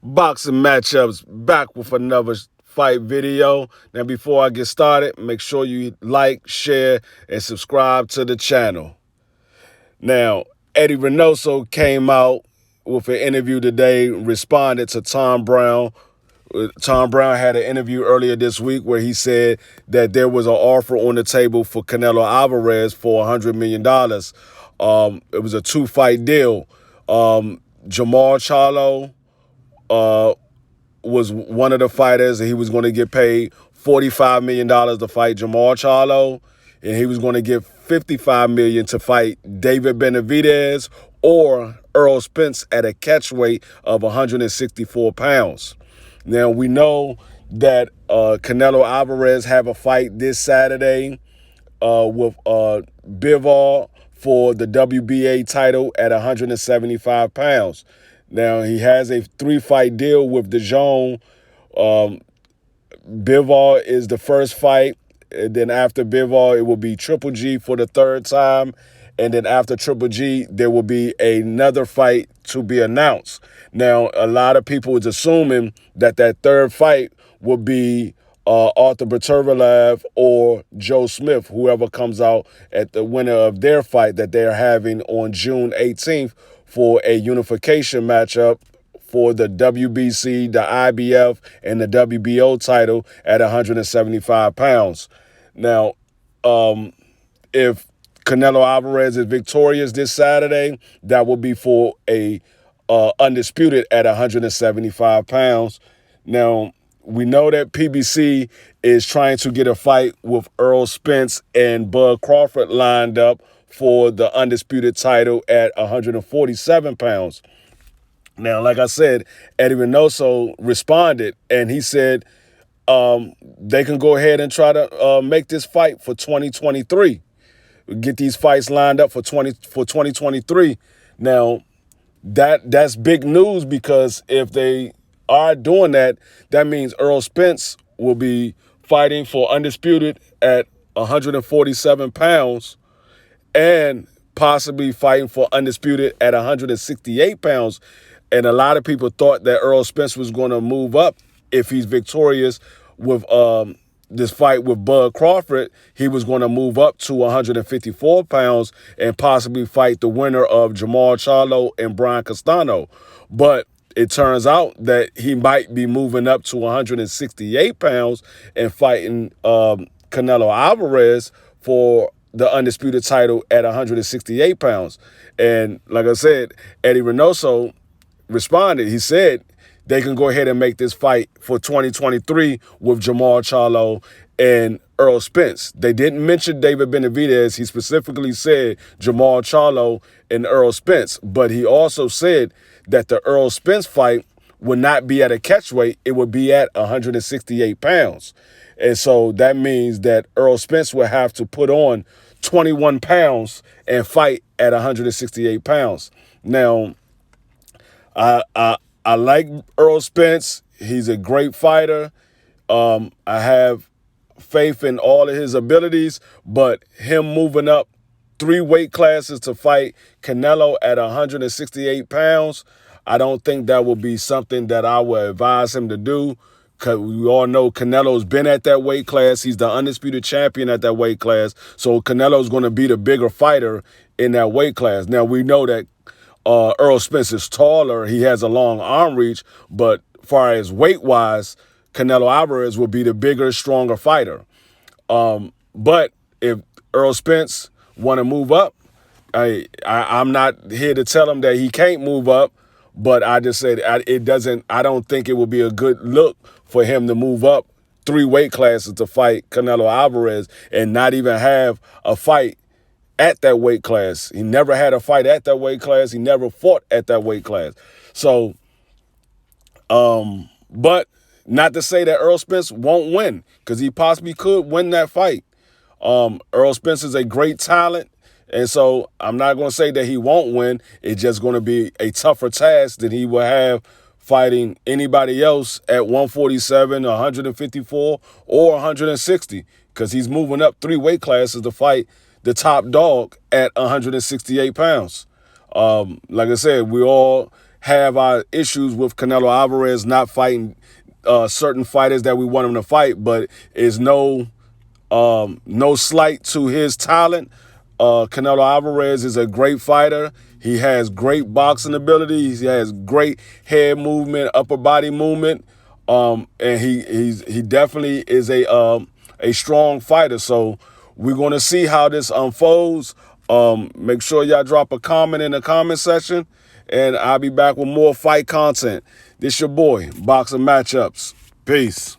Boxing matchups back with another fight video. Now, before I get started, make sure you like, share, and subscribe to the channel. Now, Eddy Reynoso came out with an interview today, responded to Tom Brown. Tom Brown had an interview earlier this week where he said that there was an offer on the table for Canelo Alvarez for $100 million. It was a two-fight deal. Jamal Charlo was one of the fighters, and he was going to get paid $45 million to fight Jamal Charlo, and he was going to get $55 million to fight David Benavidez or Earl Spence at a catch weight of 164 pounds. Now, we know that Canelo Alvarez have a fight this Saturday with Bivol for the WBA title at 175 pounds. Now, he has a 3-fight deal with DAZN. Bivol is the first fight. And then after Bivol, it will be Triple G for the third time. And then after Triple G, there will be another fight to be announced. Now, a lot of people is assuming that third fight will be Arthur Beterbiev or Joe Smith, whoever comes out at the winner of their fight that they're having on June 18th for a unification matchup for the WBC, the IBF, and the WBO title at 175 pounds. Now, if Canelo Alvarez is victorious this Saturday, that will be for a undisputed at 175 pounds. Now, we know that PBC is trying to get a fight with Earl Spence and Bud Crawford lined up for the undisputed title at 147 pounds. Now, like I said, Eddy Reynoso responded, and he said they can go ahead and try to make this fight for 2023. Get these fights lined up for 2023. Now, that's big news, because if they are doing that, that means Earl Spence will be fighting for undisputed at 147 pounds and possibly fighting for undisputed at 168 pounds. And a lot of people thought that Earl Spence was going to move up if he's victorious with this fight with Bud Crawford. He was going to move up to 154 pounds and possibly fight the winner of Jamal Charlo and Brian Castano. But it turns out that he might be moving up to 168 pounds and fighting Canelo Alvarez for the undisputed title at 168 pounds. And like I said, Eddy Reynoso responded. He said they can go ahead and make this fight for 2023 with Jamal Charlo and Earl Spence. They didn't mention David Benavidez. He specifically said Jamal Charlo and Earl Spence. But he also said that the Earl Spence fight would not be at a catch weight. It would be at 168 pounds. And so that means that Earl Spence will have to put on 21 pounds and fight at 168 pounds. Now, I like Earl Spence. He's a great fighter. I have faith in all of his abilities, but him moving up 3 weight classes to fight Canelo at 168 pounds, I don't think that will be something that I would advise him to do, because we all know Canelo's been at that weight class. He's the undisputed champion at that weight class. So Canelo's going to be the bigger fighter in that weight class. Now, we know that Earl Spence is taller. He has a long arm reach. But as far as weight-wise, Canelo Alvarez will be the bigger, stronger fighter. But if Earl Spence want to move up, I'm not here to tell him that he can't move up. But I just said I don't think it would be a good look for him to move up 3 weight classes to fight Canelo Alvarez and not even have a fight at that weight class. He never had a fight at that weight class. He never fought at that weight class. So, but not to say that Earl Spence won't win, because he possibly could win that fight. Earl Spence is a great talent. And so I'm not going to say that he won't win. It's just going to be a tougher task than he will have fighting anybody else at 147, 154, or 160, because he's moving up 3 weight classes to fight the top dog at 168 pounds. Like I said, we all have our issues with Canelo Alvarez not fighting certain fighters that we want him to fight, but is no slight to his talent. Canelo Alvarez is a great fighter. He has great boxing ability. He has great head movement, upper body movement, and he definitely is a strong fighter. So we're going to see how this unfolds. Make sure y'all drop a comment in the comment section, and I'll be back with more fight content. This your boy, Boxing Matchups. Peace.